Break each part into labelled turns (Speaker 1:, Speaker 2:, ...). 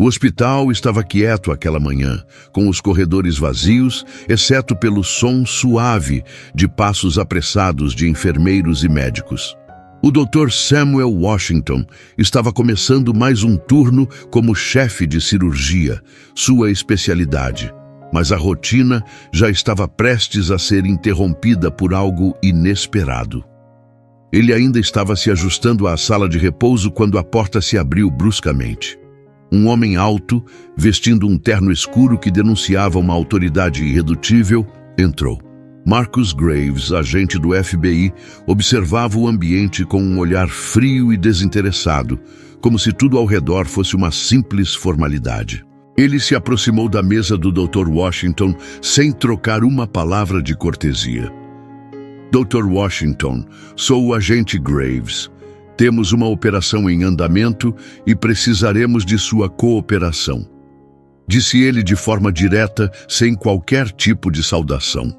Speaker 1: O hospital estava quieto aquela manhã, com os corredores vazios, exceto pelo som suave de passos apressados de enfermeiros e médicos. O Dr. Samuel Washington estava começando mais um turno como chefe de cirurgia, sua especialidade. Mas a rotina já estava prestes a ser interrompida por algo inesperado. Ele ainda estava se ajustando à sala de repouso quando a porta se abriu bruscamente. Um homem alto, vestindo um terno escuro que denunciava uma autoridade irredutível, entrou. Marcus Graves, agente do FBI, observava o ambiente com um olhar frio e desinteressado, como se tudo ao redor fosse uma simples formalidade. Ele se aproximou da mesa do Dr. Washington sem trocar uma palavra de cortesia. Dr. Washington, sou o agente Graves. Temos uma operação em andamento e precisaremos de sua cooperação. Disse ele de forma direta, sem qualquer tipo de saudação.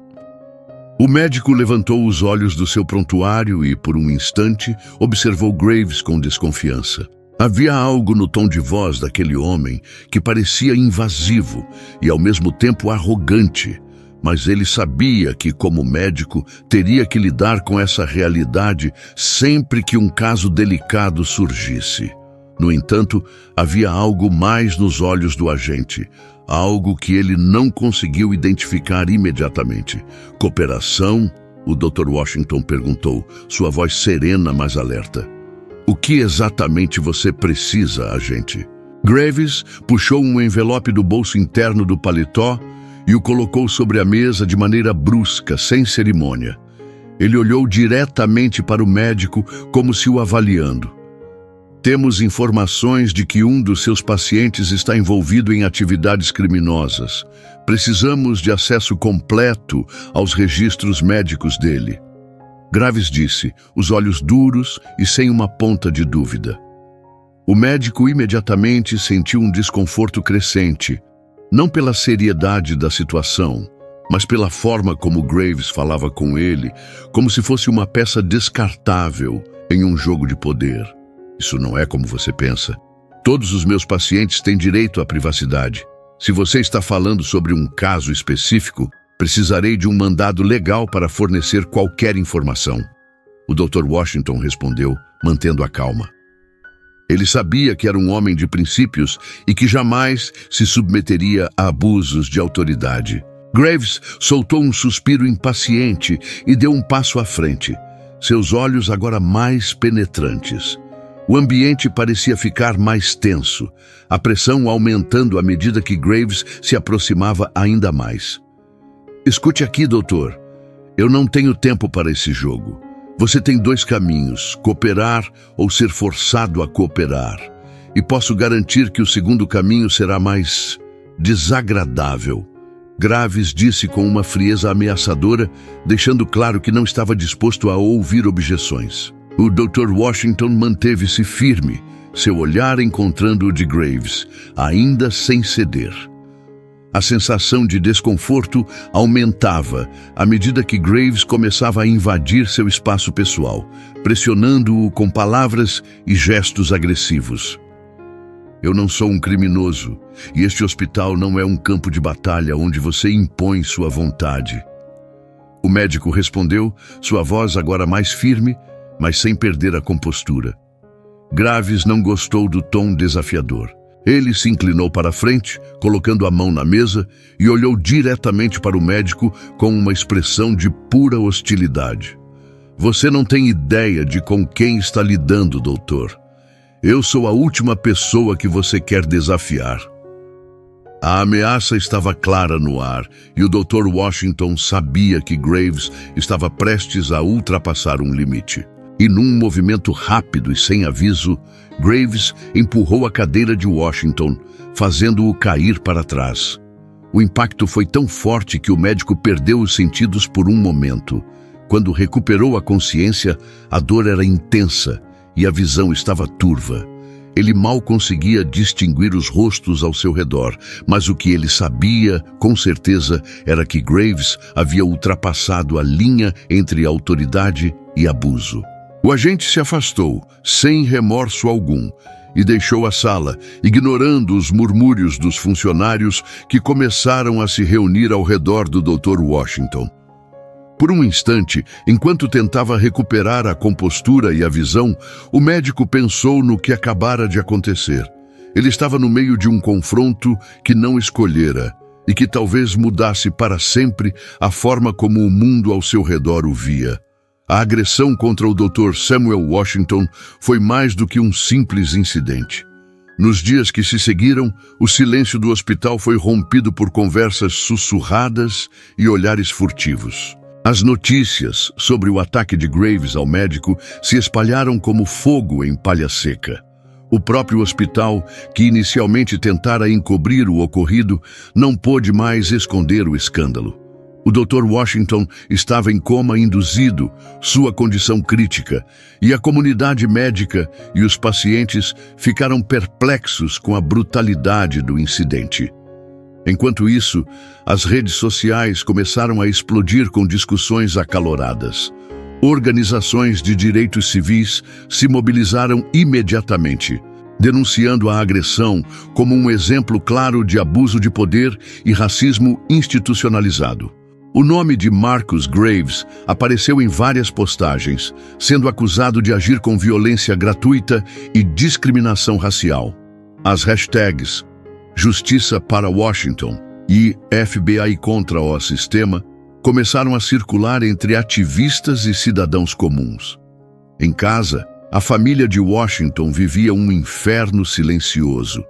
Speaker 1: O médico levantou os olhos do seu prontuário e, por um instante, observou Graves com desconfiança. Havia algo no tom de voz daquele homem que parecia invasivo e, ao mesmo tempo, arrogante. Mas ele sabia que, como médico, teria que lidar com essa realidade sempre que um caso delicado surgisse. No entanto, havia algo mais nos olhos do agente, algo que ele não conseguiu identificar imediatamente. Cooperação? O Dr. Washington perguntou, sua voz serena, mas alerta. O que exatamente você precisa, agente? Graves puxou um envelope do bolso interno do paletó e o colocou sobre a mesa de maneira brusca, sem cerimônia. Ele olhou diretamente para o médico, como se o avaliando. Temos informações de que um dos seus pacientes está envolvido em atividades criminosas. Precisamos de acesso completo aos registros médicos dele. Graves disse, os olhos duros e sem uma ponta de dúvida. O médico imediatamente sentiu um desconforto crescente, não pela seriedade da situação, mas pela forma como Graves falava com ele, como se fosse uma peça descartável em um jogo de poder. Isso não é como você pensa. Todos os meus pacientes têm direito à privacidade. Se você está falando sobre um caso específico, precisarei de um mandado legal para fornecer qualquer informação. O Dr. Washington respondeu, mantendo a calma. Ele sabia que era um homem de princípios e que jamais se submeteria a abusos de autoridade. Graves soltou um suspiro impaciente e deu um passo à frente, seus olhos agora mais penetrantes. O ambiente parecia ficar mais tenso, a pressão aumentando à medida que Graves se aproximava ainda mais. Escute aqui, doutor. Eu não tenho tempo para esse jogo. Você tem dois caminhos, cooperar ou ser forçado a cooperar. E posso garantir que o segundo caminho será mais desagradável. Graves disse com uma frieza ameaçadora, deixando claro que não estava disposto a ouvir objeções. O Dr. Washington manteve-se firme, seu olhar encontrando o de Graves, ainda sem ceder. A sensação de desconforto aumentava à medida que Graves começava a invadir seu espaço pessoal, pressionando-o com palavras e gestos agressivos. Eu não sou um criminoso, e este hospital não é um campo de batalha onde você impõe sua vontade. O médico respondeu, sua voz agora mais firme, mas sem perder a compostura. Graves não gostou do tom desafiador. Ele se inclinou para a frente, colocando a mão na mesa, e olhou diretamente para o médico com uma expressão de pura hostilidade. Você não tem ideia de com quem está lidando, doutor. Eu sou a última pessoa que você quer desafiar. A ameaça estava clara no ar, e o Dr. Washington sabia que Graves estava prestes a ultrapassar um limite. E num movimento rápido e sem aviso, Graves empurrou a cadeira de Washington, fazendo-o cair para trás. O impacto foi tão forte que o médico perdeu os sentidos por um momento. Quando recuperou a consciência, a dor era intensa e a visão estava turva. Ele mal conseguia distinguir os rostos ao seu redor, mas o que ele sabia, com certeza, era que Graves havia ultrapassado a linha entre autoridade e abuso. O agente se afastou, sem remorso algum, e deixou a sala, ignorando os murmúrios dos funcionários que começaram a se reunir ao redor do Dr. Washington. Por um instante, enquanto tentava recuperar a compostura e a visão, o médico pensou no que acabara de acontecer. Ele estava no meio de um confronto que não escolhera e que talvez mudasse para sempre a forma como o mundo ao seu redor o via. A agressão contra o Dr. Samuel Washington foi mais do que um simples incidente. Nos dias que se seguiram, o silêncio do hospital foi rompido por conversas sussurradas e olhares furtivos. As notícias sobre o ataque de Graves ao médico se espalharam como fogo em palha seca. O próprio hospital, que inicialmente tentara encobrir o ocorrido, não pôde mais esconder o escândalo. O Dr. Washington estava em coma induzido, sua condição crítica, e a comunidade médica e os pacientes ficaram perplexos com a brutalidade do incidente. Enquanto isso, as redes sociais começaram a explodir com discussões acaloradas. Organizações de direitos civis se mobilizaram imediatamente, denunciando a agressão como um exemplo claro de abuso de poder e racismo institucionalizado. O nome de Marcus Graves apareceu em várias postagens, sendo acusado de agir com violência gratuita e discriminação racial. As hashtags Justiça para Washington e FBI contra o sistema começaram a circular entre ativistas e cidadãos comuns. Em casa, a família de Washington vivia um inferno silencioso.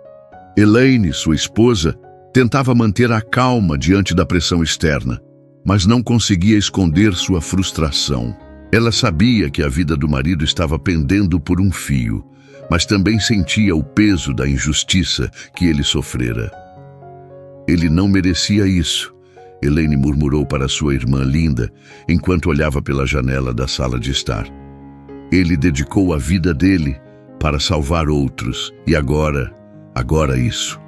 Speaker 1: Elaine, sua esposa, tentava manter a calma diante da pressão externa, mas não conseguia esconder sua frustração. Ela sabia que a vida do marido estava pendendo por um fio, mas também sentia o peso da injustiça que ele sofrera. Ele não merecia isso, Elaine murmurou para sua irmã Linda, enquanto olhava pela janela da sala de estar. Ele dedicou a vida dele para salvar outros, e agora isso.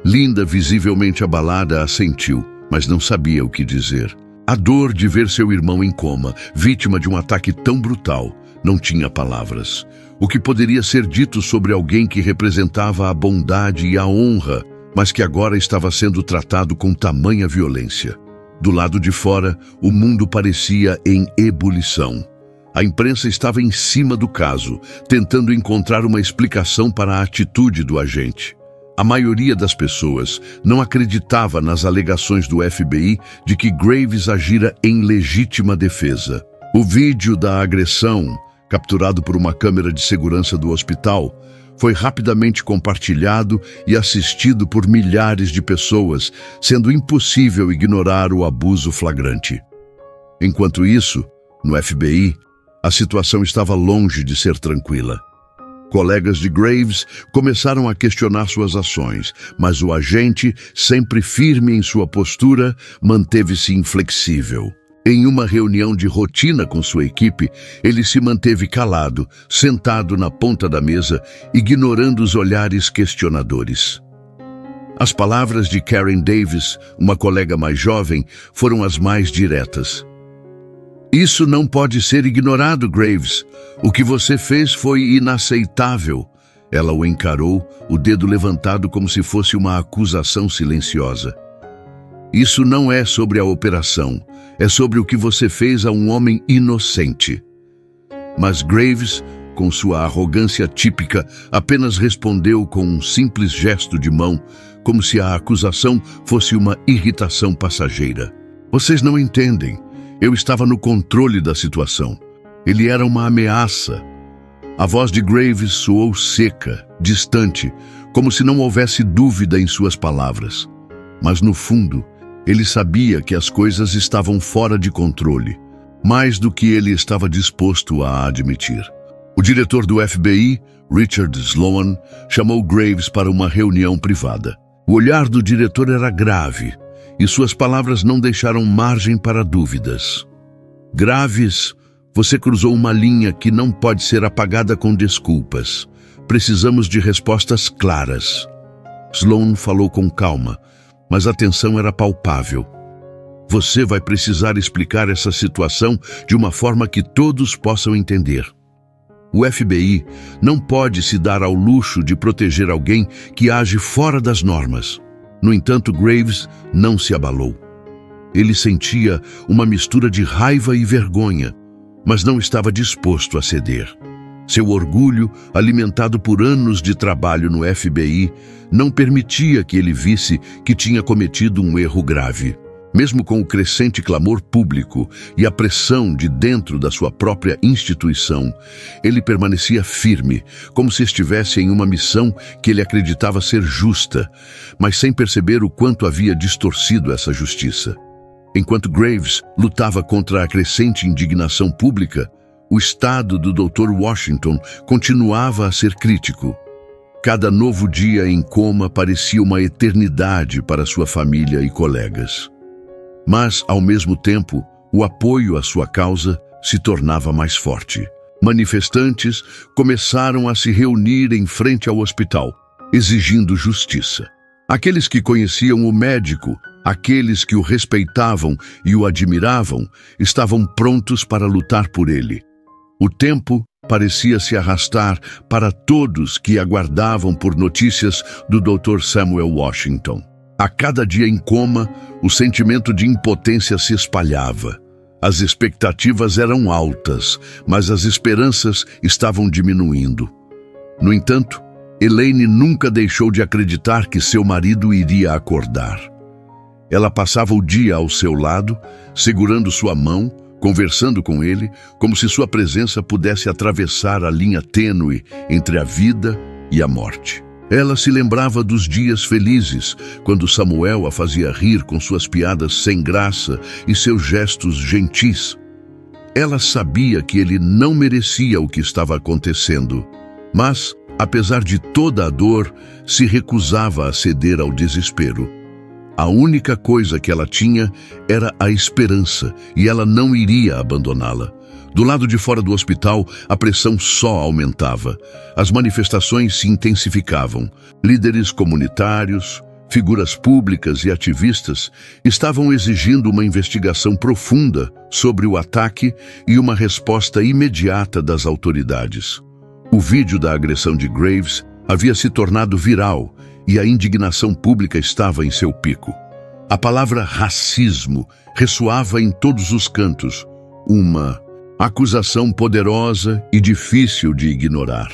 Speaker 1: Linda, visivelmente abalada, assentiu, mas não sabia o que dizer. A dor de ver seu irmão em coma, vítima de um ataque tão brutal, não tinha palavras. O que poderia ser dito sobre alguém que representava a bondade e a honra, mas que agora estava sendo tratado com tamanha violência? Do lado de fora, o mundo parecia em ebulição. A imprensa estava em cima do caso, tentando encontrar uma explicação para a atitude do agente. A maioria das pessoas não acreditava nas alegações do FBI de que Graves agira em legítima defesa. O vídeo da agressão, capturado por uma câmera de segurança do hospital, foi rapidamente compartilhado e assistido por milhares de pessoas, sendo impossível ignorar o abuso flagrante. Enquanto isso, no FBI, a situação estava longe de ser tranquila. Colegas de Graves começaram a questionar suas ações, mas o agente, sempre firme em sua postura, manteve-se inflexível. Em uma reunião de rotina com sua equipe, ele se manteve calado, sentado na ponta da mesa, ignorando os olhares questionadores. As palavras de Karen Davis, uma colega mais jovem, foram as mais diretas. Isso não pode ser ignorado, Graves. O que você fez foi inaceitável. Ela o encarou, o dedo levantado como se fosse uma acusação silenciosa. Isso não é sobre a operação, é sobre o que você fez a um homem inocente. Mas Graves, com sua arrogância típica, apenas respondeu com um simples gesto de mão, como se a acusação fosse uma irritação passageira. Vocês não entendem. Eu estava no controle da situação. Ele era uma ameaça. A voz de Graves soou seca, distante, como se não houvesse dúvida em suas palavras. Mas no fundo, ele sabia que as coisas estavam fora de controle, mais do que ele estava disposto a admitir. O diretor do FBI, Richard Sloan, chamou Graves para uma reunião privada. O olhar do diretor era grave, e suas palavras não deixaram margem para dúvidas. Graves, você cruzou uma linha que não pode ser apagada com desculpas. Precisamos de respostas claras. Sloan falou com calma, mas a tensão era palpável. Você vai precisar explicar essa situação de uma forma que todos possam entender. O FBI não pode se dar ao luxo de proteger alguém que age fora das normas. No entanto, Graves não se abalou. Ele sentia uma mistura de raiva e vergonha, mas não estava disposto a ceder. Seu orgulho, alimentado por anos de trabalho no FBI, não permitia que ele visse que tinha cometido um erro grave. Mesmo com o crescente clamor público e a pressão de dentro da sua própria instituição, ele permanecia firme, como se estivesse em uma missão que ele acreditava ser justa, mas sem perceber o quanto havia distorcido essa justiça. Enquanto Graves lutava contra a crescente indignação pública, o estado do Dr. Washington continuava a ser crítico. Cada novo dia em coma parecia uma eternidade para sua família e colegas. Mas, ao mesmo tempo, o apoio à sua causa se tornava mais forte. Manifestantes começaram a se reunir em frente ao hospital, exigindo justiça. Aqueles que conheciam o médico, aqueles que o respeitavam e o admiravam, estavam prontos para lutar por ele. O tempo parecia se arrastar para todos que aguardavam por notícias do Dr. Samuel Washington. A cada dia em coma, o sentimento de impotência se espalhava. As expectativas eram altas, mas as esperanças estavam diminuindo. No entanto, Elaine nunca deixou de acreditar que seu marido iria acordar. Ela passava o dia ao seu lado, segurando sua mão, conversando com ele, como se sua presença pudesse atravessar a linha tênue entre a vida e a morte. Ela se lembrava dos dias felizes, quando Samuel a fazia rir com suas piadas sem graça e seus gestos gentis. Ela sabia que ele não merecia o que estava acontecendo, mas, apesar de toda a dor, se recusava a ceder ao desespero. A única coisa que ela tinha era a esperança, e ela não iria abandoná-la. Do lado de fora do hospital, a pressão só aumentava. As manifestações se intensificavam. Líderes comunitários, figuras públicas e ativistas estavam exigindo uma investigação profunda sobre o ataque e uma resposta imediata das autoridades. O vídeo da agressão de Graves havia se tornado viral e a indignação pública estava em seu pico. A palavra racismo ressoava em todos os cantos, uma acusação poderosa e difícil de ignorar.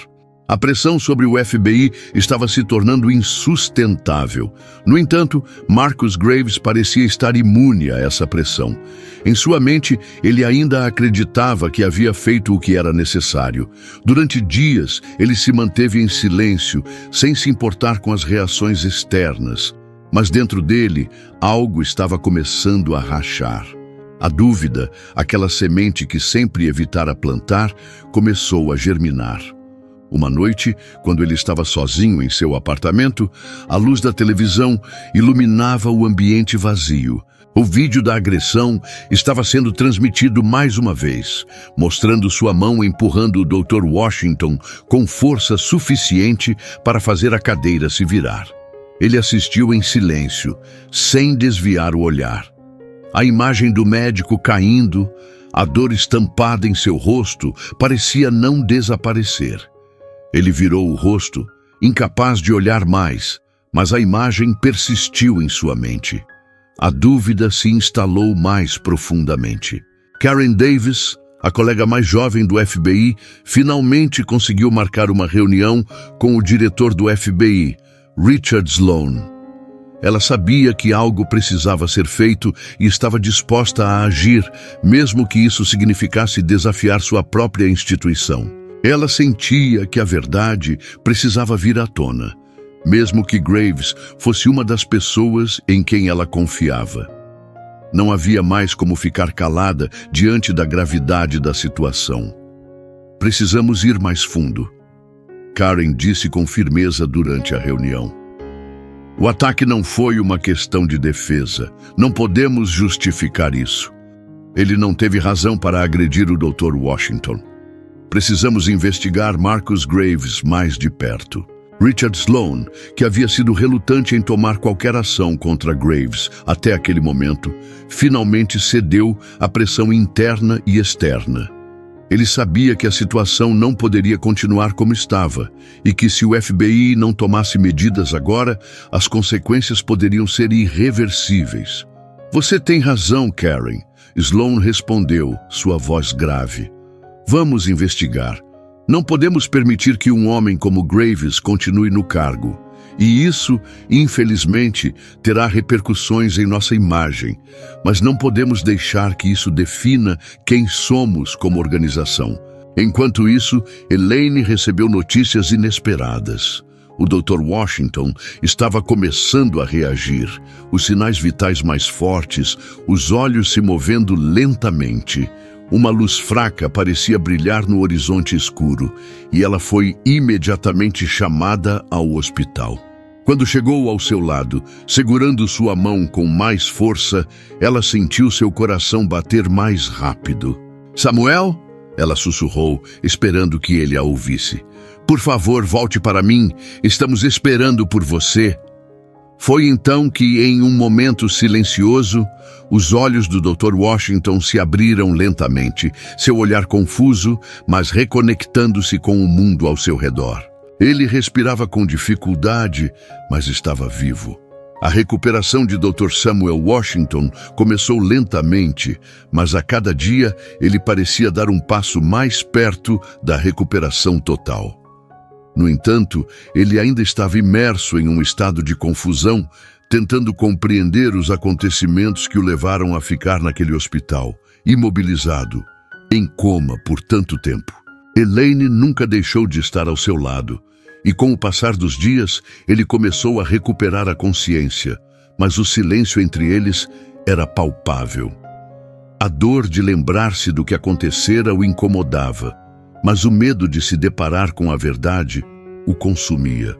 Speaker 1: A pressão sobre o FBI estava se tornando insustentável. No entanto, Marcus Graves parecia estar imune a essa pressão. Em sua mente, ele ainda acreditava que havia feito o que era necessário. Durante dias, ele se manteve em silêncio, sem se importar com as reações externas. Mas dentro dele, algo estava começando a rachar. A dúvida, aquela semente que sempre evitara plantar, começou a germinar. Uma noite, quando ele estava sozinho em seu apartamento, a luz da televisão iluminava o ambiente vazio. O vídeo da agressão estava sendo transmitido mais uma vez, mostrando sua mão empurrando o Dr. Washington com força suficiente para fazer a cadeira se virar. Ele assistiu em silêncio, sem desviar o olhar. A imagem do médico caindo, a dor estampada em seu rosto, parecia não desaparecer. Ele virou o rosto, incapaz de olhar mais, mas a imagem persistiu em sua mente. A dúvida se instalou mais profundamente. Karen Davis, a colega mais jovem do FBI, finalmente conseguiu marcar uma reunião com o diretor do FBI, Richard Sloan. Ela sabia que algo precisava ser feito e estava disposta a agir, mesmo que isso significasse desafiar sua própria instituição. Ela sentia que a verdade precisava vir à tona, mesmo que Graves fosse uma das pessoas em quem ela confiava. Não havia mais como ficar calada diante da gravidade da situação. Precisamos ir mais fundo, Karen disse com firmeza durante a reunião. O ataque não foi uma questão de defesa. Não podemos justificar isso. Ele não teve razão para agredir o Dr. Washington. Precisamos investigar Marcus Graves mais de perto. Richard Sloan, que havia sido relutante em tomar qualquer ação contra Graves até aquele momento, finalmente cedeu à pressão interna e externa. Ele sabia que a situação não poderia continuar como estava e que se o FBI não tomasse medidas agora, as consequências poderiam ser irreversíveis. Você tem razão, Karen, Sloan respondeu, sua voz grave. Vamos investigar. Não podemos permitir que um homem como Graves continue no cargo. E isso, infelizmente, terá repercussões em nossa imagem, mas não podemos deixar que isso defina quem somos como organização. Enquanto isso, Elaine recebeu notícias inesperadas. O Dr. Washington estava começando a reagir, os sinais vitais mais fortes, os olhos se movendo lentamente. Uma luz fraca parecia brilhar no horizonte escuro, e ela foi imediatamente chamada ao hospital. Quando chegou ao seu lado, segurando sua mão com mais força, ela sentiu seu coração bater mais rápido. Samuel? Ela sussurrou, esperando que ele a ouvisse. Por favor, volte para mim. Estamos esperando por você. Foi então que, em um momento silencioso, os olhos do Dr. Washington se abriram lentamente, seu olhar confuso, mas reconectando-se com o mundo ao seu redor. Ele respirava com dificuldade, mas estava vivo. A recuperação de Dr. Samuel Washington começou lentamente, mas a cada dia ele parecia dar um passo mais perto da recuperação total. No entanto, ele ainda estava imerso em um estado de confusão, tentando compreender os acontecimentos que o levaram a ficar naquele hospital, imobilizado, em coma por tanto tempo. Elaine nunca deixou de estar ao seu lado, e com o passar dos dias, ele começou a recuperar a consciência, mas o silêncio entre eles era palpável. A dor de lembrar-se do que acontecera o incomodava, mas o medo de se deparar com a verdade o consumia.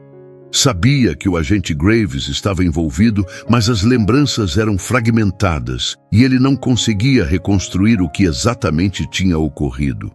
Speaker 1: Sabia que o agente Graves estava envolvido, mas as lembranças eram fragmentadas e ele não conseguia reconstruir o que exatamente tinha ocorrido.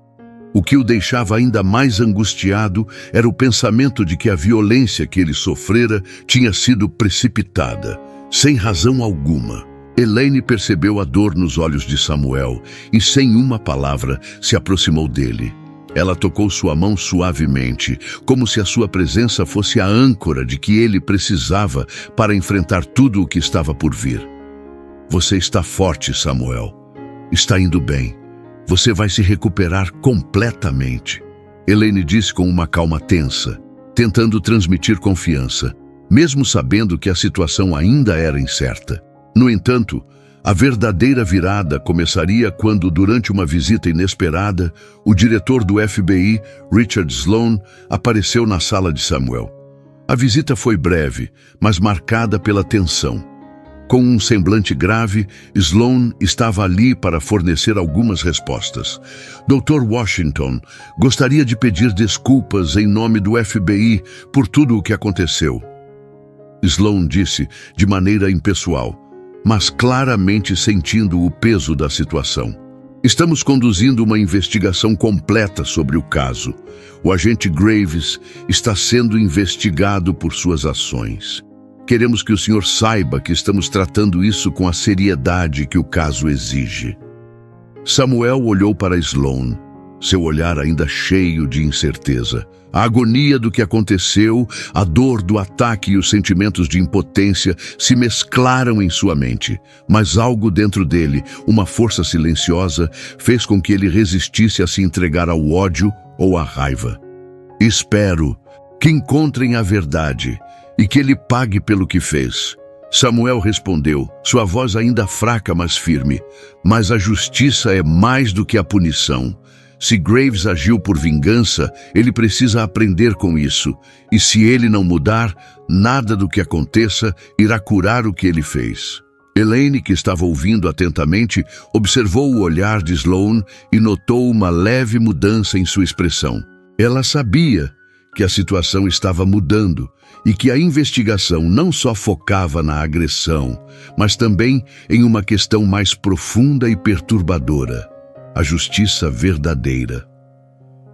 Speaker 1: O que o deixava ainda mais angustiado era o pensamento de que a violência que ele sofrera tinha sido precipitada, sem razão alguma. Elaine percebeu a dor nos olhos de Samuel e, sem uma palavra, se aproximou dele. Ela tocou sua mão suavemente, como se a sua presença fosse a âncora de que ele precisava para enfrentar tudo o que estava por vir. Você está forte, Samuel. Está indo bem. Você vai se recuperar completamente. Elaine disse com uma calma tensa, tentando transmitir confiança, mesmo sabendo que a situação ainda era incerta. No entanto, a verdadeira virada começaria quando, durante uma visita inesperada, o diretor do FBI, Richard Sloan, apareceu na sala de Samuel. A visita foi breve, mas marcada pela tensão. Com um semblante grave, Sloan estava ali para fornecer algumas respostas. Dr. Washington, gostaria de pedir desculpas em nome do FBI por tudo o que aconteceu. Sloan disse de maneira impessoal, mas claramente sentindo o peso da situação. Estamos conduzindo uma investigação completa sobre o caso. O agente Graves está sendo investigado por suas ações. Queremos que o senhor saiba que estamos tratando isso com a seriedade que o caso exige. Samuel olhou para Sloan, seu olhar ainda cheio de incerteza. A agonia do que aconteceu, a dor do ataque e os sentimentos de impotência se mesclaram em sua mente, mas algo dentro dele, uma força silenciosa, fez com que ele resistisse a se entregar ao ódio ou à raiva. Espero que encontrem a verdade e que ele pague pelo que fez. Samuel respondeu, sua voz ainda fraca, mas firme. Mas a justiça é mais do que a punição. Se Graves agiu por vingança, ele precisa aprender com isso. E se ele não mudar, nada do que aconteça irá curar o que ele fez. Elaine, que estava ouvindo atentamente, observou o olhar de Sloan e notou uma leve mudança em sua expressão. Ela sabia que a situação estava mudando e que a investigação não só focava na agressão, mas também em uma questão mais profunda e perturbadora: a justiça verdadeira.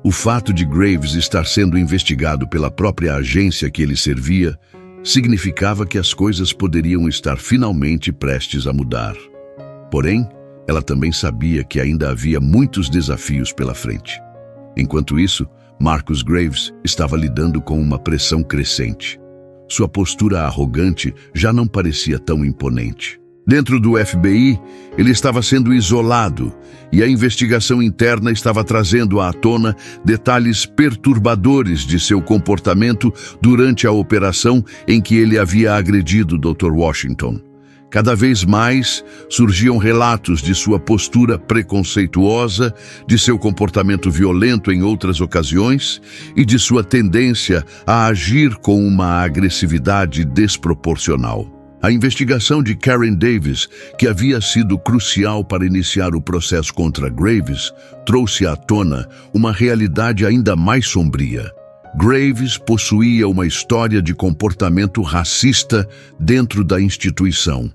Speaker 1: O fato de Graves estar sendo investigado pela própria agência que ele servia significava que as coisas poderiam estar finalmente prestes a mudar. Porém, ela também sabia que ainda havia muitos desafios pela frente. Enquanto isso, Marcus Graves estava lidando com uma pressão crescente. Sua postura arrogante já não parecia tão imponente. Dentro do FBI, ele estava sendo isolado e a investigação interna estava trazendo à tona detalhes perturbadores de seu comportamento durante a operação em que ele havia agredido Dr. Washington. Cada vez mais surgiam relatos de sua postura preconceituosa, de seu comportamento violento em outras ocasiões e de sua tendência a agir com uma agressividade desproporcional. A investigação de Karen Davis, que havia sido crucial para iniciar o processo contra Graves, trouxe à tona uma realidade ainda mais sombria. Graves possuía uma história de comportamento racista dentro da instituição.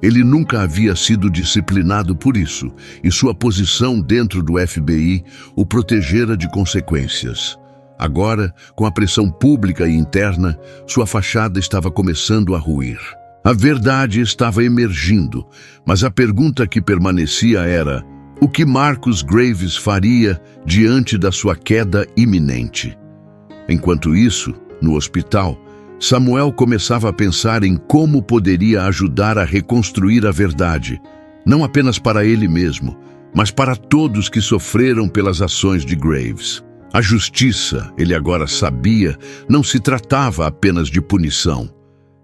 Speaker 1: Ele nunca havia sido disciplinado por isso, e sua posição dentro do FBI o protegera de consequências. Agora, com a pressão pública e interna, sua fachada estava começando a ruir. A verdade estava emergindo, mas a pergunta que permanecia era: o que Marcus Graves faria diante da sua queda iminente? Enquanto isso, no hospital, Samuel começava a pensar em como poderia ajudar a reconstruir a verdade, não apenas para ele mesmo, mas para todos que sofreram pelas ações de Graves. A justiça, ele agora sabia, não se tratava apenas de punição.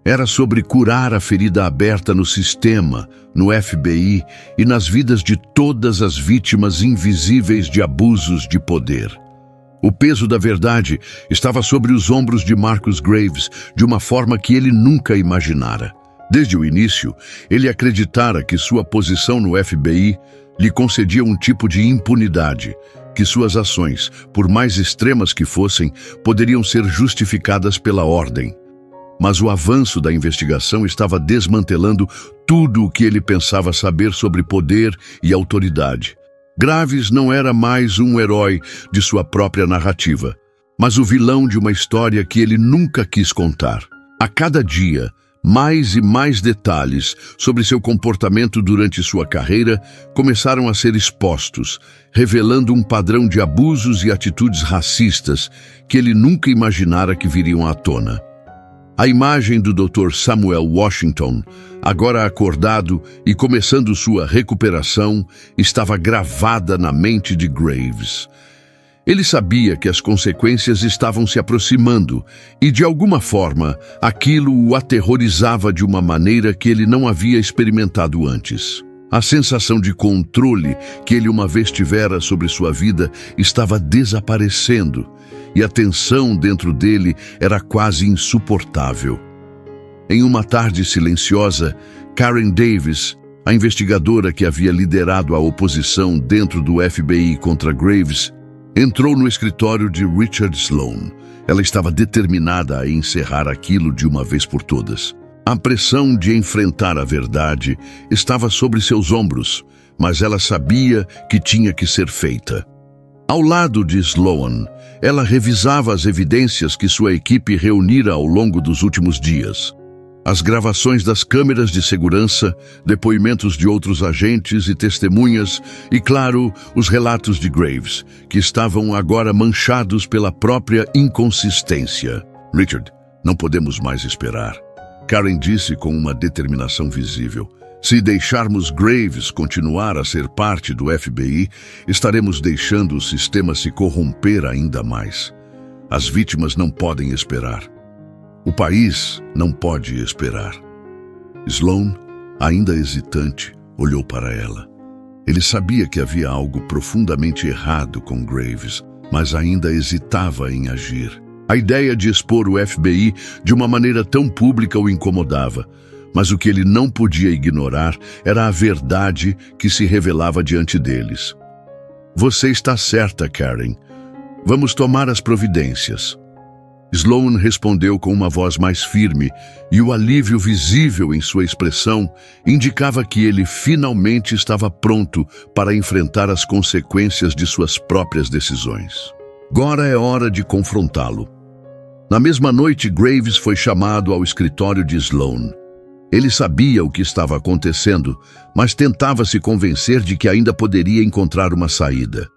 Speaker 1: Era sobre curar a ferida aberta no sistema, no FBI e nas vidas de todas as vítimas invisíveis de abusos de poder. O peso da verdade estava sobre os ombros de Marcus Graves de uma forma que ele nunca imaginara. Desde o início, ele acreditara que sua posição no FBI lhe concedia um tipo de impunidade, que suas ações, por mais extremas que fossem, poderiam ser justificadas pela ordem. Mas o avanço da investigação estava desmantelando tudo o que ele pensava saber sobre poder e autoridade. Graves não era mais um herói de sua própria narrativa, mas o vilão de uma história que ele nunca quis contar. A cada dia, mais e mais detalhes sobre seu comportamento durante sua carreira começaram a ser expostos, revelando um padrão de abusos e atitudes racistas que ele nunca imaginara que viriam à tona. A imagem do Dr. Samuel Washington, agora acordado e começando sua recuperação, estava gravada na mente de Graves. Ele sabia que as consequências estavam se aproximando e, de alguma forma, aquilo o aterrorizava de uma maneira que ele não havia experimentado antes. A sensação de controle que ele uma vez tivera sobre sua vida estava desaparecendo, e a tensão dentro dele era quase insuportável. Em uma tarde silenciosa, Karen Davis, a investigadora que havia liderado a oposição dentro do FBI contra Graves, entrou no escritório de Richard Sloan. Ela estava determinada a encerrar aquilo de uma vez por todas. A pressão de enfrentar a verdade estava sobre seus ombros, mas ela sabia que tinha que ser feita. Ao lado de Sloan, ela revisava as evidências que sua equipe reunira ao longo dos últimos dias. As gravações das câmeras de segurança, depoimentos de outros agentes e testemunhas e, claro, os relatos de Graves, que estavam agora manchados pela própria inconsistência. Richard, não podemos mais esperar. Karen disse com uma determinação visível. Se deixarmos Graves continuar a ser parte do FBI, estaremos deixando o sistema se corromper ainda mais. As vítimas não podem esperar. O país não pode esperar. Sloan, ainda hesitante, olhou para ela. Ele sabia que havia algo profundamente errado com Graves, mas ainda hesitava em agir. A ideia de expor o FBI de uma maneira tão pública o incomodava, mas o que ele não podia ignorar era a verdade que se revelava diante deles. Você está certa, Karen. Vamos tomar as providências. Sloan respondeu com uma voz mais firme, e o alívio visível em sua expressão indicava que ele finalmente estava pronto para enfrentar as consequências de suas próprias decisões. Agora é hora de confrontá-lo. Na mesma noite, Graves foi chamado ao escritório de Sloan. Ele sabia o que estava acontecendo, mas tentava se convencer de que ainda poderia encontrar uma saída.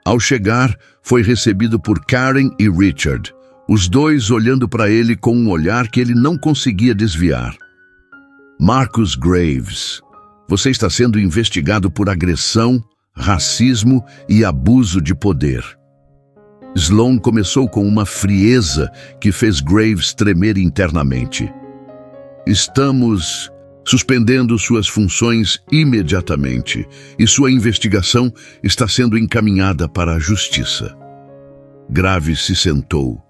Speaker 1: Ao chegar, foi recebido por Karen e Richard, os dois olhando para ele com um olhar que ele não conseguia desviar. Marcus Graves, você está sendo investigado por agressão, racismo e abuso de poder. Sloan começou com uma frieza que fez Graves tremer internamente. Estamos suspendendo suas funções imediatamente e sua investigação está sendo encaminhada para a justiça. Graves se sentou,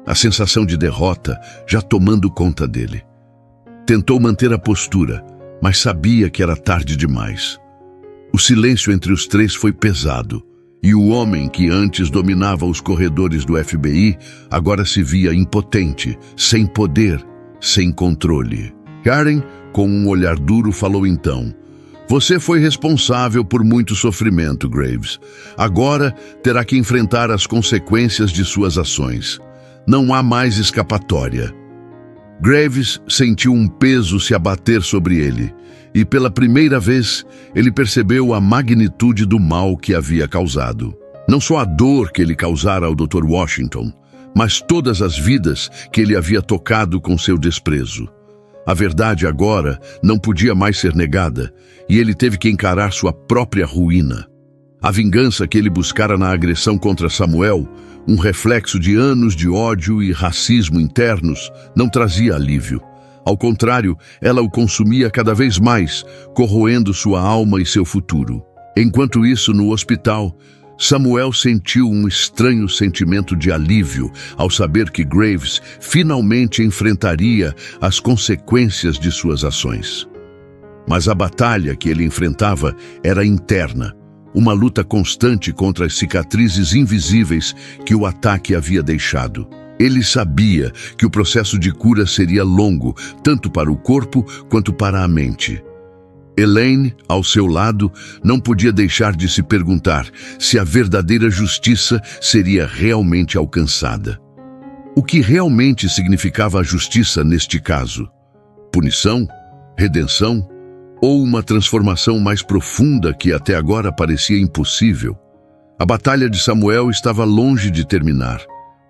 Speaker 1: a sensação de derrota já tomando conta dele. Tentou manter a postura, mas sabia que era tarde demais. O silêncio entre os três foi pesado, e o homem que antes dominava os corredores do FBI agora se via impotente, sem poder, sem controle. Karen, com um olhar duro, falou então: "Você foi responsável por muito sofrimento, Graves. Agora terá que enfrentar as consequências de suas ações. Não há mais escapatória." Graves sentiu um peso se abater sobre ele, e pela primeira vez ele percebeu a magnitude do mal que havia causado. Não só a dor que ele causara ao Dr. Washington, mas todas as vidas que ele havia tocado com seu desprezo. A verdade agora não podia mais ser negada, e ele teve que encarar sua própria ruína. A vingança que ele buscara na agressão contra Samuel, um reflexo de anos de ódio e racismo internos, não trazia alívio. Ao contrário, ela o consumia cada vez mais, corroendo sua alma e seu futuro. Enquanto isso, no hospital, Samuel sentiu um estranho sentimento de alívio ao saber que Graves finalmente enfrentaria as consequências de suas ações. Mas a batalha que ele enfrentava era interna, uma luta constante contra as cicatrizes invisíveis que o ataque havia deixado. Ele sabia que o processo de cura seria longo, tanto para o corpo quanto para a mente. Elaine, ao seu lado, não podia deixar de se perguntar se a verdadeira justiça seria realmente alcançada. O que realmente significava a justiça neste caso? Punição? Redenção? Ou uma transformação mais profunda que até agora parecia impossível? A batalha de Samuel estava longe de terminar,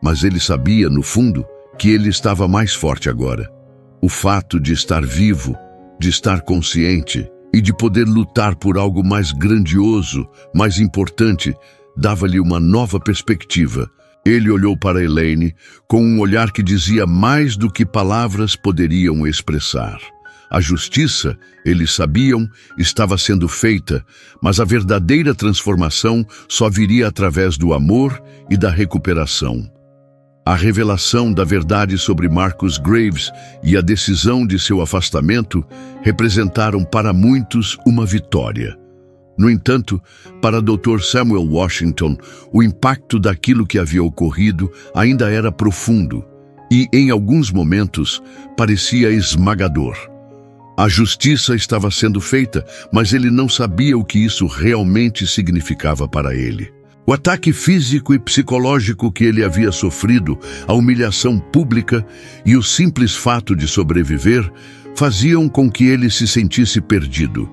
Speaker 1: mas ele sabia, no fundo, que ele estava mais forte agora. O fato de estar vivo, de estar consciente e de poder lutar por algo mais grandioso, mais importante, dava-lhe uma nova perspectiva. Ele olhou para Elaine com um olhar que dizia mais do que palavras poderiam expressar. A justiça, eles sabiam, estava sendo feita, mas a verdadeira transformação só viria através do amor e da recuperação. A revelação da verdade sobre Marcus Graves e a decisão de seu afastamento representaram para muitos uma vitória. No entanto, para Dr. Samuel Washington, o impacto daquilo que havia ocorrido ainda era profundo e, em alguns momentos, parecia esmagador. A justiça estava sendo feita, mas ele não sabia o que isso realmente significava para ele. O ataque físico e psicológico que ele havia sofrido, a humilhação pública e o simples fato de sobreviver faziam com que ele se sentisse perdido.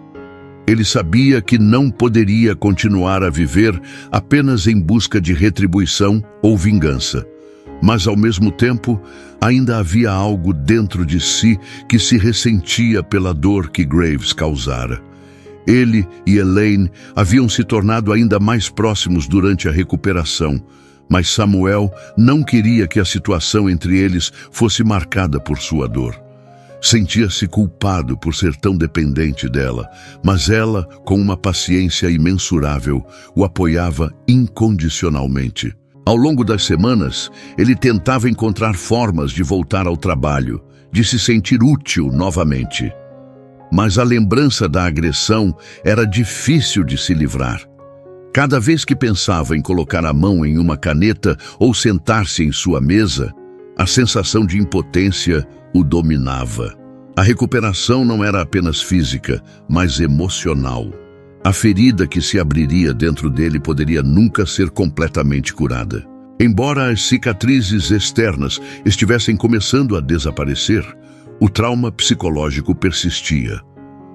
Speaker 1: Ele sabia que não poderia continuar a viver apenas em busca de retribuição ou vingança. Mas, ao mesmo tempo, ainda havia algo dentro de si que se ressentia pela dor que Graves causara. Ele e Elaine haviam se tornado ainda mais próximos durante a recuperação, mas Samuel não queria que a situação entre eles fosse marcada por sua dor. Sentia-se culpado por ser tão dependente dela, mas ela, com uma paciência imensurável, o apoiava incondicionalmente. Ao longo das semanas, ele tentava encontrar formas de voltar ao trabalho, de se sentir útil novamente. Mas a lembrança da agressão era difícil de se livrar. Cada vez que pensava em colocar a mão em uma caneta ou sentar-se em sua mesa, a sensação de impotência o dominava. A recuperação não era apenas física, mas emocional. A ferida que se abriria dentro dele poderia nunca ser completamente curada. Embora as cicatrizes externas estivessem começando a desaparecer, O trauma psicológico persistia.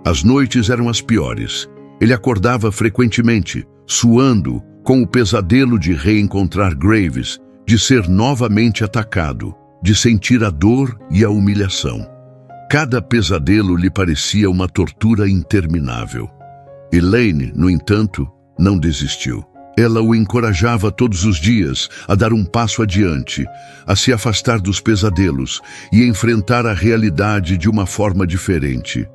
Speaker 1: As noites eram as piores. Ele acordava frequentemente, suando, com o pesadelo de reencontrar Graves, de ser novamente atacado, de sentir a dor e a humilhação. Cada pesadelo lhe parecia uma tortura interminável. Elaine, no entanto, não desistiu. Ela o encorajava todos os dias a dar um passo adiante, a se afastar dos pesadelos e enfrentar a realidade de uma forma diferente.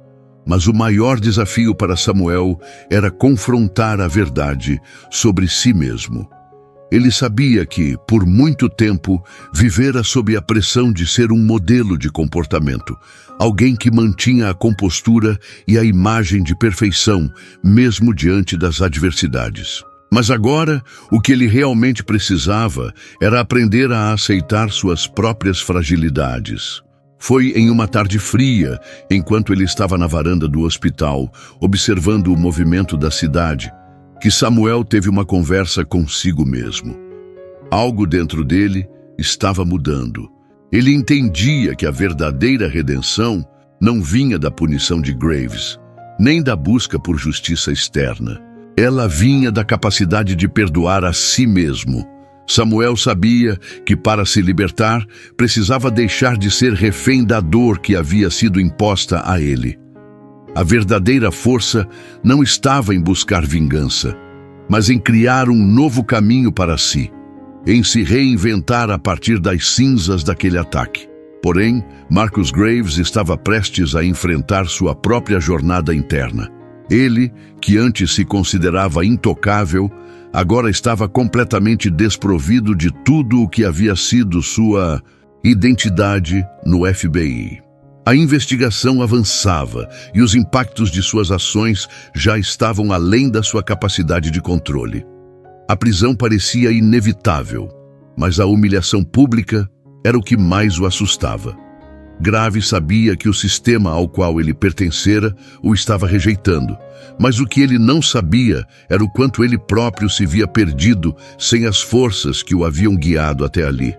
Speaker 1: Mas o maior desafio para Samuel era confrontar a verdade sobre si mesmo. Ele sabia que, por muito tempo, vivera sob a pressão de ser um modelo de comportamento, alguém que mantinha a compostura e a imagem de perfeição, mesmo diante das adversidades. Mas agora, o que ele realmente precisava era aprender a aceitar suas próprias fragilidades. Foi em uma tarde fria, enquanto ele estava na varanda do hospital, observando o movimento da cidade, que Samuel teve uma conversa consigo mesmo. Algo dentro dele estava mudando. Ele entendia que a verdadeira redenção não vinha da punição de Graves, nem da busca por justiça externa. Ela vinha da capacidade de perdoar a si mesmo. Samuel sabia que, para se libertar, precisava deixar de ser refém da dor que havia sido imposta a ele. A verdadeira força não estava em buscar vingança, mas em criar um novo caminho para si, em se reinventar a partir das cinzas daquele ataque. Porém, Marcus Graves estava prestes a enfrentar sua própria jornada interna. Ele, que antes se considerava intocável, agora estava completamente desprovido de tudo o que havia sido sua identidade no FBI. A investigação avançava e os impactos de suas ações já estavam além da sua capacidade de controle. A prisão parecia inevitável, mas a humilhação pública era o que mais o assustava. Graves sabia que o sistema ao qual ele pertencera o estava rejeitando, mas o que ele não sabia era o quanto ele próprio se via perdido sem as forças que o haviam guiado até ali.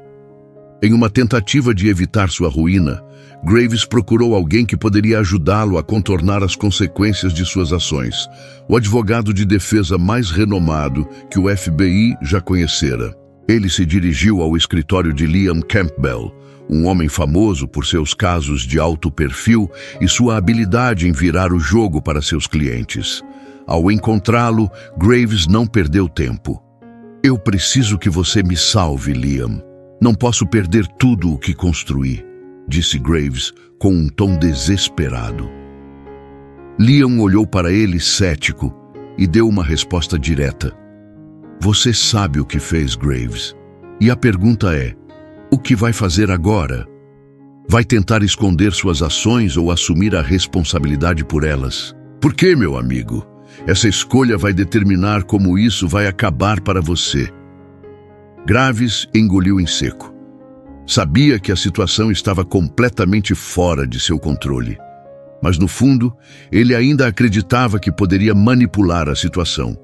Speaker 1: Em uma tentativa de evitar sua ruína, Graves procurou alguém que poderia ajudá-lo a contornar as consequências de suas ações, o advogado de defesa mais renomado que o FBI já conhecera. Ele se dirigiu ao escritório de Liam Campbell, um homem famoso por seus casos de alto perfil e sua habilidade em virar o jogo para seus clientes. Ao encontrá-lo, Graves não perdeu tempo. "Eu preciso que você me salve, Liam. Não posso perder tudo o que construí", disse Graves com um tom desesperado. Liam olhou para ele cético e deu uma resposta direta. "Você sabe o que fez, Graves. E a pergunta é, o que vai fazer agora? Vai tentar esconder suas ações ou assumir a responsabilidade por elas? Por quê, meu amigo? Essa escolha vai determinar como isso vai acabar para você." Graves engoliu em seco. Sabia que a situação estava completamente fora de seu controle. Mas, no fundo, ele ainda acreditava que poderia manipular a situação,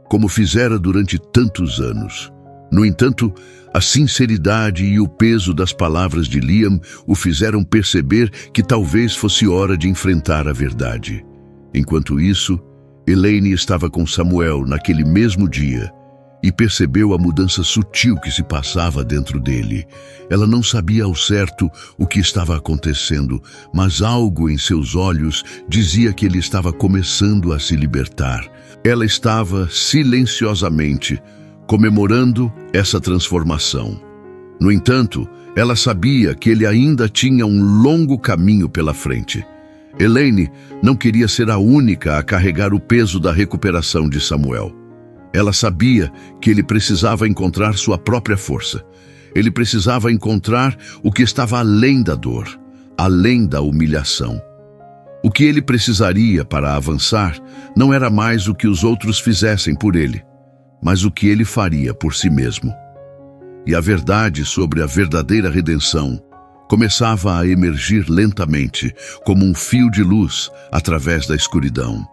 Speaker 1: como fizera durante tantos anos. No entanto, a sinceridade e o peso das palavras de Liam o fizeram perceber que talvez fosse hora de enfrentar a verdade. Enquanto isso, Elaine estava com Samuel naquele mesmo dia e percebeu a mudança sutil que se passava dentro dele. Ela não sabia ao certo o que estava acontecendo, mas algo em seus olhos dizia que ele estava começando a se libertar. Ela estava silenciosamente comemorando essa transformação. No entanto, ela sabia que ele ainda tinha um longo caminho pela frente. Elaine não queria ser a única a carregar o peso da recuperação de Samuel. Ela sabia que ele precisava encontrar sua própria força. Ele precisava encontrar o que estava além da dor, além da humilhação. O que ele precisaria para avançar não era mais o que os outros fizessem por ele, mas o que ele faria por si mesmo. E a verdade sobre a verdadeira redenção começava a emergir lentamente, como um fio de luz através da escuridão.